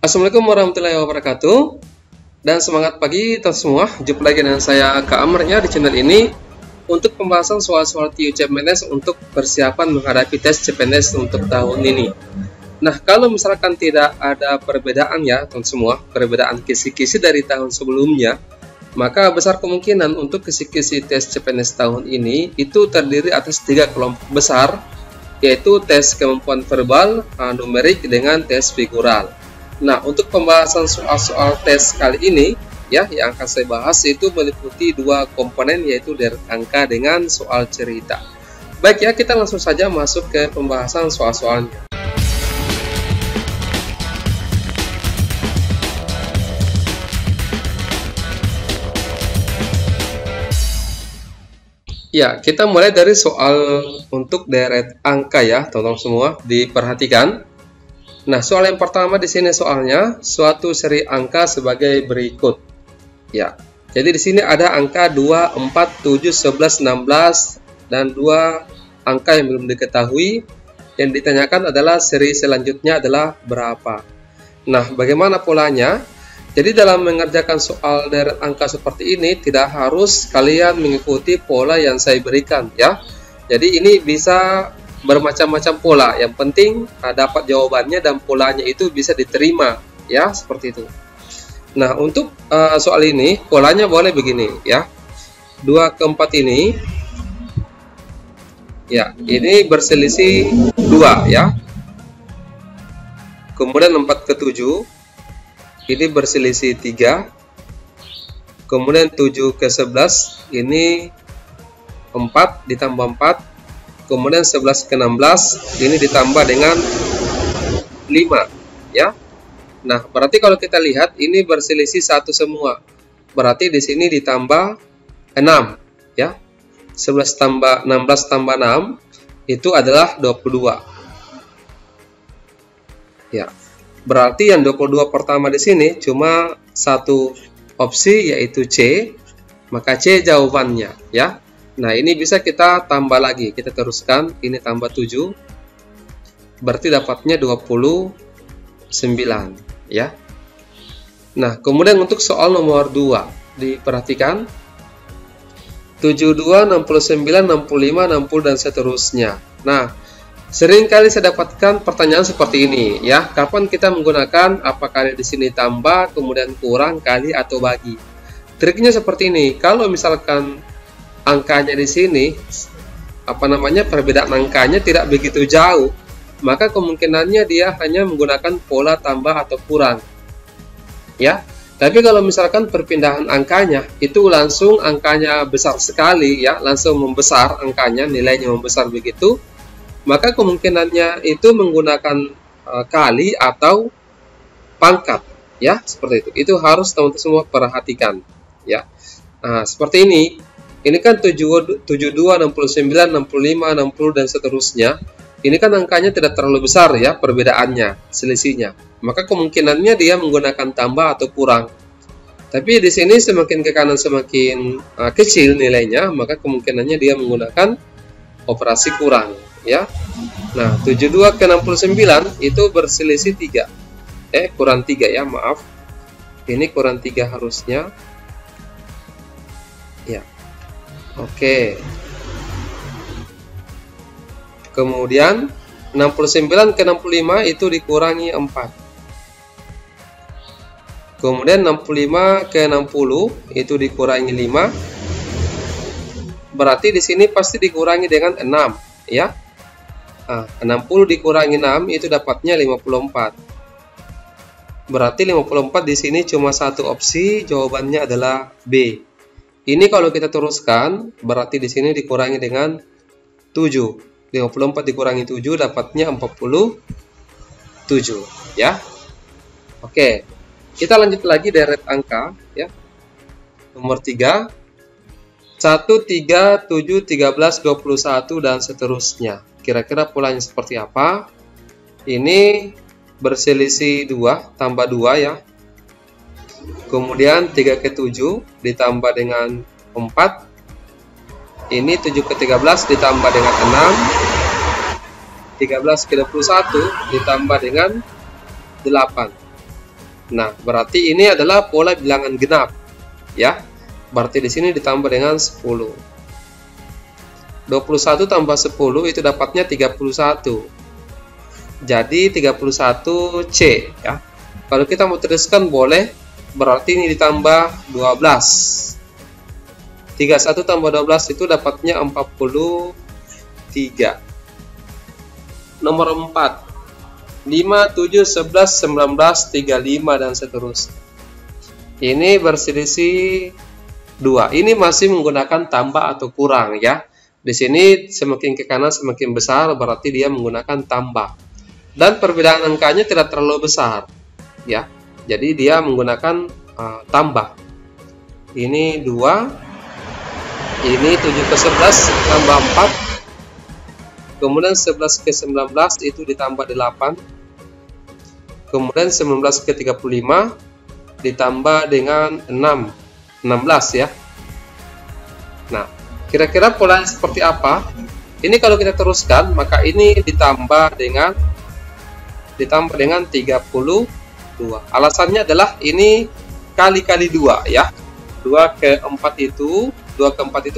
Assalamualaikum warahmatullahi wabarakatuh. Dan semangat pagi teman semua. Jumpa lagi dengan saya Kak Amarnya di channel ini untuk pembahasan soal-soal TU CPNS untuk persiapan menghadapi tes CPNS untuk tahun ini. Nah, kalau misalkan tidak ada perbedaan ya teman semua, perbedaan kisi-kisi dari tahun sebelumnya, maka besar kemungkinan untuk kisi-kisi tes CPNS tahun ini itu terdiri atas 3 kelompok besar, yaitu tes kemampuan verbal, numerik, dengan tes figural. Nah, untuk pembahasan soal-soal tes kali ini, ya, yang akan saya bahas itu meliputi 2 komponen, yaitu deret angka dengan soal cerita. Baik ya, kita langsung saja masuk ke pembahasan soal-soalnya. Ya, kita mulai dari soal untuk deret angka ya, teman-teman semua, diperhatikan. Nah, soal yang pertama di sini soalnya suatu seri angka sebagai berikut. Ya. Jadi di sini ada angka 2, 4, 7, 11, 16 dan 2 angka yang belum diketahui. Yang ditanyakan adalah seri selanjutnya adalah berapa. Nah, bagaimana polanya? Jadi dalam mengerjakan soal deret angka seperti ini tidak harus kalian mengikuti pola yang saya berikan ya. Jadi ini bisa bermacam-macam pola, yang penting dapat jawabannya dan polanya itu bisa diterima ya, seperti itu. Nah, untuk soal ini polanya boleh begini ya, 2 ke 4 ini ya, ini berselisih 2 ya, kemudian 4 ke 7 ini berselisih 3, kemudian 7 ke 11 ini 4 ditambah 4, kemudian 11 ke 16 ini ditambah dengan 5 ya. Nah, berarti kalau kita lihat ini berselisih 1 semua. Berarti di sini ditambah 6 ya. 11 tambah 16 tambah 6 itu adalah 22. Ya. Berarti yang 22 pertama di sini cuma 1 opsi, yaitu C. Maka C jawabannya ya. Nah, ini bisa kita tambah lagi, kita teruskan, ini tambah 7, berarti dapatnya 29 ya. Nah, kemudian untuk soal nomor 2, diperhatikan 72, 69, 65, 60 dan seterusnya. Nah, seringkali saya dapatkan pertanyaan seperti ini ya, kapan kita menggunakan apakah di sini tambah, kemudian kurang, kali atau bagi. Triknya seperti ini, kalau misalkan angkanya di sini perbedaan angkanya tidak begitu jauh, maka kemungkinannya dia hanya menggunakan pola tambah atau kurang ya. Tapi kalau misalkan perpindahan angkanya itu langsung angkanya besar sekali ya, langsung membesar angkanya, nilainya membesar begitu, maka kemungkinannya itu menggunakan kali atau pangkat ya, seperti itu. Itu harus teman-teman semua perhatikan ya. Nah, seperti ini. Ini kan 72, 69, 65, 60 dan seterusnya. Ini kan angkanya tidak terlalu besar ya perbedaannya, selisihnya. Maka kemungkinannya dia menggunakan tambah atau kurang. Tapi di sini semakin ke kanan semakin kecil nilainya, maka kemungkinannya dia menggunakan operasi kurang ya. Nah, 72 ke 69 itu berselisih 3. Kurang 3 ya, maaf. Ini kurang 3 harusnya. Ya. Oke. Kemudian 69 ke 65 itu dikurangi 4. Kemudian 65 ke 60 itu dikurangi 5. Berarti di sini pasti dikurangi dengan 6 ya. 60 dikurangi 6 itu dapatnya 54. Berarti 54 di sini cuma 1 opsi, jawabannya adalah B. Ini kalau kita teruskan, berarti di sini dikurangi dengan 7. 54 dikurangi 7 dapatnya 47 ya. Oke. Kita lanjut lagi deret angka ya. Nomor 3. 1, 3, 7, 13, 21 dan seterusnya. Kira-kira polanya seperti apa? Ini berselisih 2 tambah 2 ya. Kemudian 3 ke 7 ditambah dengan 4. Ini 7 ke 13 ditambah dengan 6. 13 ke 21 ditambah dengan 8. Nah, berarti ini adalah pola bilangan genap, ya. Berarti di sini ditambah dengan 10. 21 tambah 10 itu dapatnya 31. Jadi 31C, ya. Kalau kita mau teruskan boleh, berarti ini ditambah 12. 31 tambah 12 itu dapatnya 43. Nomor 4. 5, 7, 11, 19, 35 dan seterusnya. Ini berselisih 2. Ini masih menggunakan tambah atau kurang, ya. Di sini semakin ke kanan semakin besar, berarti dia menggunakan tambah. Dan perbedaan angkanya tidak terlalu besar, ya. Jadi dia menggunakan tambah. Ini 2. Ini 7 ke 11 tambah 4. Kemudian 11 ke 19 itu ditambah 8. Kemudian 19 ke 35 ditambah dengan 6. 16, ya. Nah, kira-kira polanya seperti apa? Ini kalau kita teruskan, maka ini ditambah dengan 32. Alasannya adalah ini kali 2, ya. 2 ke 4 itu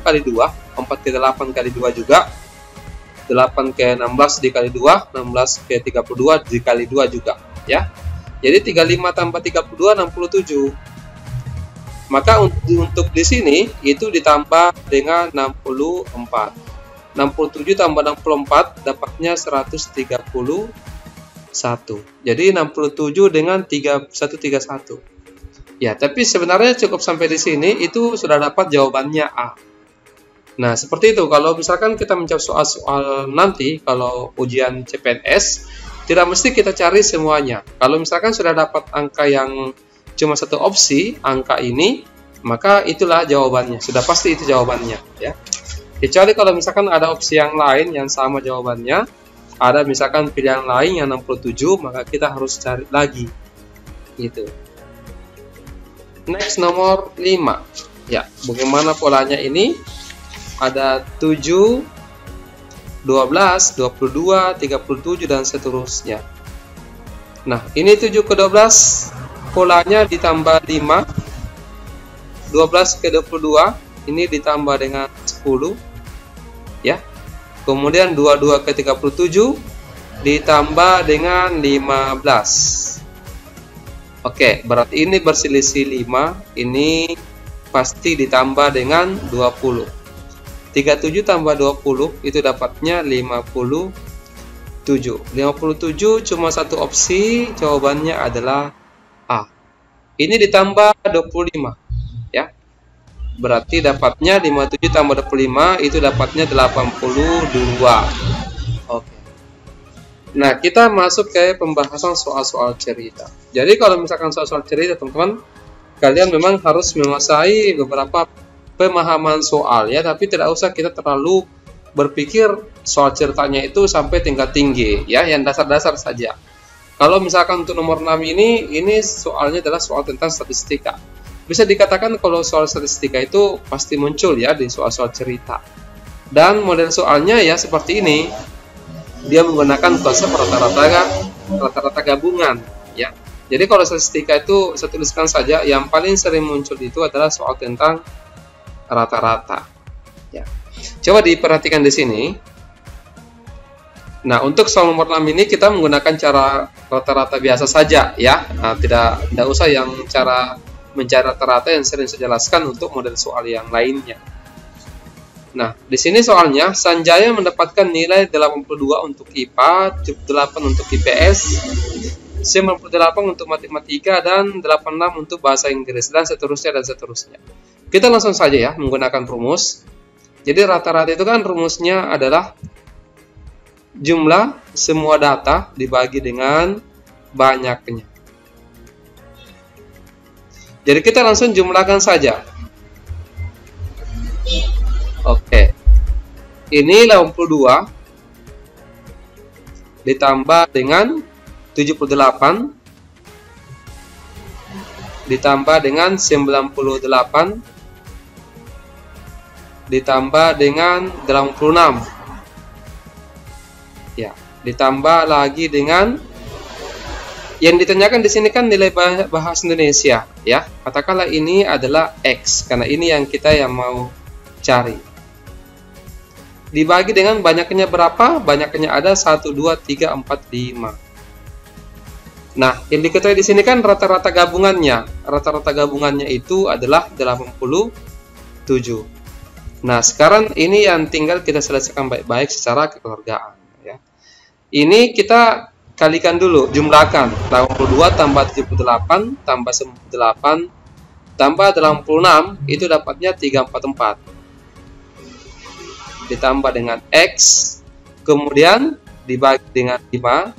kali 2, 4 ke 8 kali 2 juga. 8 ke 16 dikali 2, 16 ke 32 dikali 2 juga, ya. Jadi 35 tambah 32 67. Maka untuk di sini itu ditambah dengan 64. 67 tambah 64 dapatnya 131. Jadi 67 dengan 131. Ya, tapi sebenarnya cukup sampai di sini itu sudah dapat jawabannya A. Nah, seperti itu. Kalau misalkan kita menjawab soal-soal nanti, kalau ujian CPNS, tidak mesti kita cari semuanya. Kalau misalkan sudah dapat angka yang cuma satu opsi, angka ini, maka itulah jawabannya. Sudah pasti itu jawabannya, ya. Kecuali kalau misalkan ada opsi yang lain yang sama jawabannya, ada misalkan pilihan lain yang 67, maka kita harus cari lagi. Gitu. Next, nomor 5. Ya, bagaimana polanya ini? Ada 7, 12, 22, 37 dan seterusnya. Nah, ini 7 ke 12 polanya ditambah 5. 12 ke 22 ini ditambah dengan 10, ya. Kemudian 22 ke 37 ditambah dengan 15. Oke, berarti ini berselisih 5, ini pasti ditambah dengan 20. 37 tambah 20 itu dapatnya 57. 57 cuma satu opsi, jawabannya adalah A. Ini ditambah 25, ya. Berarti dapatnya 57 tambah 25 itu dapatnya 82. Oke. Nah, kita masuk ke pembahasan soal-soal cerita. Jadi kalau misalkan soal-soal cerita, teman-teman, kalian memang harus menguasai beberapa pemahaman soal, ya, tapi tidak usah kita terlalu berpikir soal ceritanya itu sampai tingkat tinggi, ya, yang dasar-dasar saja. Kalau misalkan untuk nomor 6 ini soalnya adalah soal tentang statistika. Bisa dikatakan kalau soal statistika itu pasti muncul, ya, di soal-soal cerita. Dan model soalnya ya seperti ini. Dia menggunakan konsep rata-rata gabungan, ya. Jadi kalau statistika itu saya tuliskan saja, yang paling sering muncul itu adalah soal tentang rata-rata, ya. Coba diperhatikan di sini. Nah, untuk soal nomor 6 ini kita menggunakan cara rata-rata biasa saja, ya. Nah, tidak usah yang cara mencari rata-rata yang sering saya jelaskan untuk model soal yang lainnya. Nah, di sini soalnya Sanjaya mendapatkan nilai 82 untuk IPA, 78 untuk IPS, 98 untuk matematika, dan 86 untuk bahasa Inggris, dan seterusnya dan seterusnya. Kita langsung saja, ya, menggunakan rumus. Jadi rata-rata itu kan rumusnya adalah jumlah semua data dibagi dengan banyaknya. Jadi kita langsung jumlahkan saja. Oke. Ini 82 ditambah dengan 78 ditambah dengan 98 ditambah dengan 86, ya, ditambah lagi dengan Yang ditanyakan di sini kan nilai bahasa Indonesia, ya. Katakanlah ini adalah X, karena ini yang kita mau cari. Dibagi dengan banyaknya berapa? Banyaknya ada 1, 2, 3, 4, 5. Nah, yang diketahui di sini kan rata-rata gabungannya. Rata-rata gabungannya itu adalah 87. Nah, sekarang ini yang tinggal kita selesaikan baik-baik secara kekeluargaan, ya. Ini kita kalikan dulu, jumlahkan 82 tambah 78 tambah 98 tambah 86, itu dapatnya 344. Ditambah dengan X, kemudian dibagi dengan 5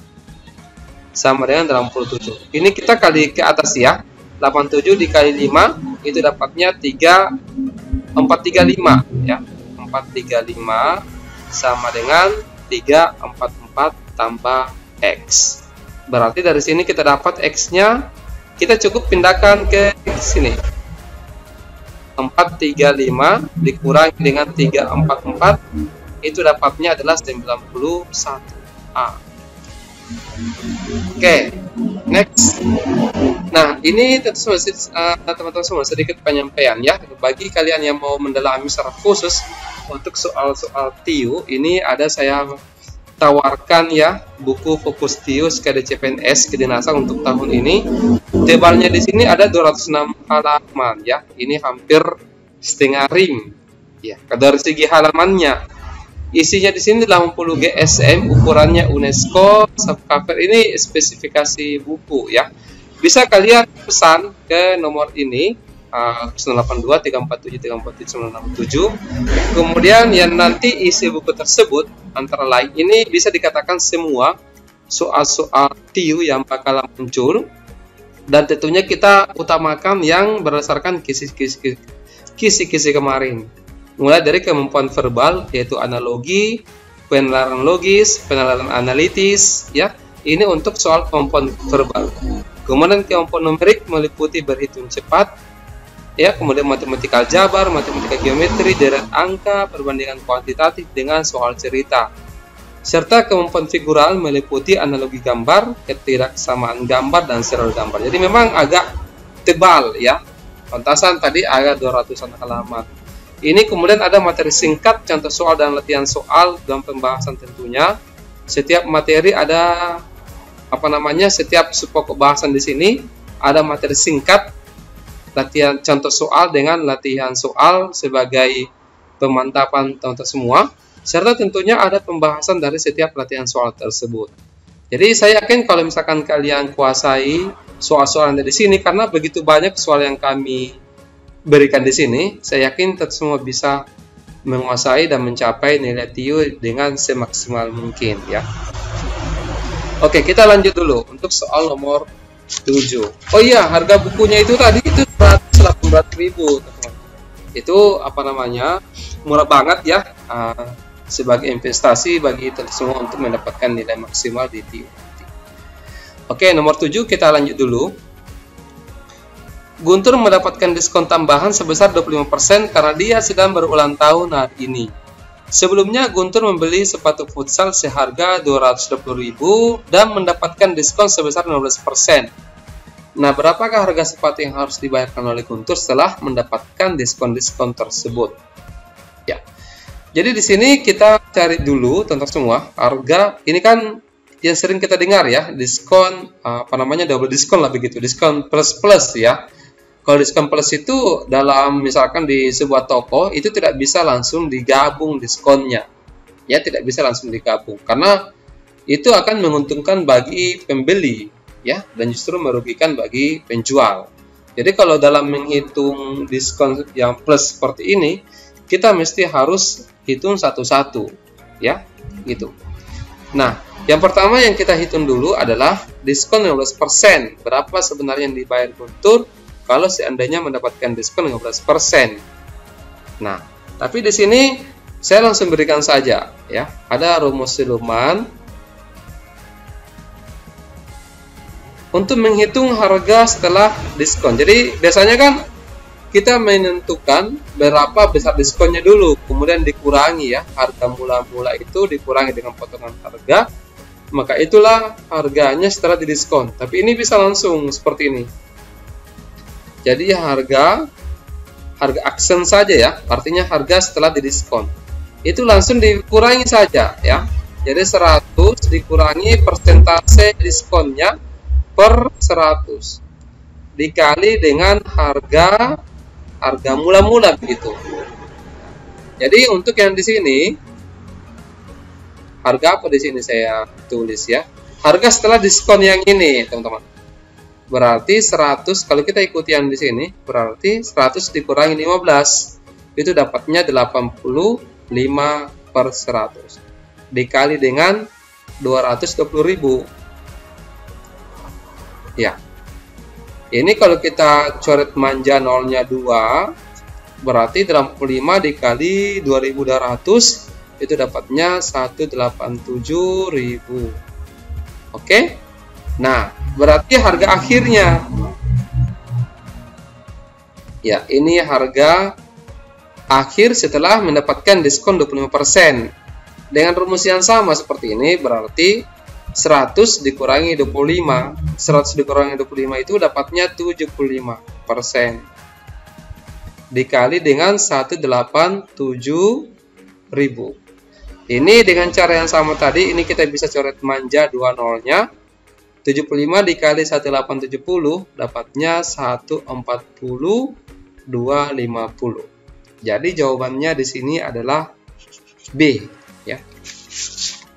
sama dengan 87. Ini kita kali ke atas ya. 87 dikali 5 itu dapatnya 435 ya. 435 sama dengan 344 tambah X. Berarti dari sini kita dapat X-nya, kita cukup pindahkan ke sini. 435 dikurangi dengan 344, itu dapatnya adalah 91A. Oke, next. Nah, ini tentu teman-teman semua sedikit penyampaian ya. Bagi kalian yang mau mendalami secara khusus untuk soal-soal TIU, ini ada saya tawarkan ya buku Fokus TIU SKD CPNS kedinasan untuk tahun ini. Tebalnya di sini ada 206 halaman ya. Ini hampir setengah ring ya. Dari segi halamannya, isinya di sini 80 GSM, ukurannya UNESCO, subcover. Ini spesifikasi buku ya. Bisa kalian pesan ke nomor ini 082 347 347 967. Kemudian yang nanti isi buku tersebut antara lain ini bisa dikatakan semua soal-soal TIU yang bakal muncul, dan tentunya kita utamakan yang berdasarkan kisi-kisi kemarin, mulai dari kemampuan verbal yaitu analogi, penalaran logis, penalaran analitis ya. Ini untuk soal kemampuan verbal. Kemudian kemampuan numerik meliputi berhitung cepat ya, kemudian matematika aljabar, matematika geometri, deret angka, perbandingan kuantitatif dengan soal cerita. Serta kemampuan figural meliputi analogi gambar, ketidaksamaan gambar, dan serial gambar. Jadi memang agak tebal ya. Pantasan tadi agak 200-an halaman. Ini kemudian ada materi singkat, contoh soal dan latihan soal dalam pembahasan tentunya. Setiap materi ada setiap pokok bahasan di sini ada materi singkat, latihan contoh soal dengan latihan soal sebagai pemantapan contoh semua, serta tentunya ada pembahasan dari setiap latihan soal tersebut. Jadi saya yakin kalau misalkan kalian kuasai soal-soal yang ada di sini, karena begitu banyak soal yang kami berikan di sini, saya yakin kita semua bisa menguasai dan mencapai nilai TIU dengan semaksimal mungkin ya. Oke, kita lanjut dulu untuk soal nomor 7. Oh iya, harga bukunya itu tadi itu 118.000 teman-teman. Itu murah banget ya, sebagai investasi bagi kita semua untuk mendapatkan nilai maksimal di TIU. Oke, nomor 7 kita lanjut dulu. Guntur mendapatkan diskon tambahan sebesar 25% karena dia sedang berulang tahun hari ini. Sebelumnya Guntur membeli sepatu futsal seharga 220.000 dan mendapatkan diskon sebesar 15%. Nah, berapakah harga sepatu yang harus dibayarkan oleh Guntur setelah mendapatkan diskon-diskon tersebut? Ya. Jadi di sini kita cari dulu tentang semua harga. Ini kan yang sering kita dengar ya, diskon double diskon lah begitu, diskon plus ya. Kalau diskon plus itu dalam misalkan di sebuah toko itu tidak bisa langsung digabung diskonnya. Ya, tidak bisa langsung digabung karena itu akan menguntungkan bagi pembeli ya, dan justru merugikan bagi penjual. Jadi kalau dalam menghitung diskon yang plus seperti ini, kita mesti harus hitung satu-satu ya, gitu. Nah, yang pertama yang kita hitung dulu adalah diskon 15%. Berapa sebenarnya yang dibayar Guntur kalau seandainya mendapatkan diskon 15%. Nah, tapi di sini saya langsung berikan saja ya. Ada rumus siluman untuk menghitung harga setelah diskon. Jadi biasanya kan kita menentukan berapa besar diskonnya dulu, kemudian dikurangi ya, harga mula-mula itu dikurangi dengan potongan harga, maka itulah harganya setelah didiskon. Tapi ini bisa langsung seperti ini. Jadi harga aksen saja ya, artinya harga setelah didiskon. Itu langsung dikurangi saja ya. Jadi 100 dikurangi persentase diskonnya per 100 dikali dengan harga mula-mula begitu. Jadi untuk yang di sini harga apa di sini saya tulis ya? Harga setelah diskon yang ini, teman-teman. Berarti 100 kalau kita ikuti yang di sini, berarti 100 dikurangi 15 itu dapatnya 85 per 100 dikali dengan 220.000. Ya. Ini kalau kita coret manja nolnya 2, berarti 85 dikali 2200 itu dapatnya 187.000. Oke? Nah, berarti harga akhirnya. Ya, ini harga akhir setelah mendapatkan diskon 25%. Dengan rumus yang sama seperti ini, berarti 100 dikurangi 25. 100 dikurangi 25 itu dapatnya 75%. Dikali dengan 187.000. Ini dengan cara yang sama tadi, ini kita bisa coret manja 2 nolnya. 75 dikali 1870 dapatnya 140.250. Jadi jawabannya di sini adalah B ya.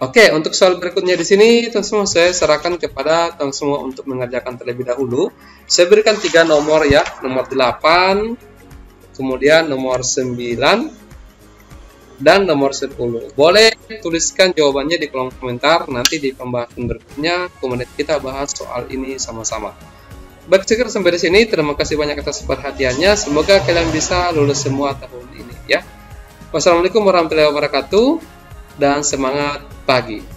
Oke, untuk soal berikutnya di sini teman semua saya serahkan kepada teman semua untuk mengerjakan terlebih dahulu. Saya berikan 3 nomor ya, nomor 8, kemudian nomor 9 dan nomor 10. Boleh tuliskan jawabannya di kolom komentar, nanti di pembahasan berikutnya kemudian kita bahas soal ini sama-sama. Baik, sekian sampai di sini. Terima kasih banyak atas perhatiannya. Semoga kalian bisa lulus semua tahun ini ya. Wassalamualaikum warahmatullahi wabarakatuh dan semangat pagi.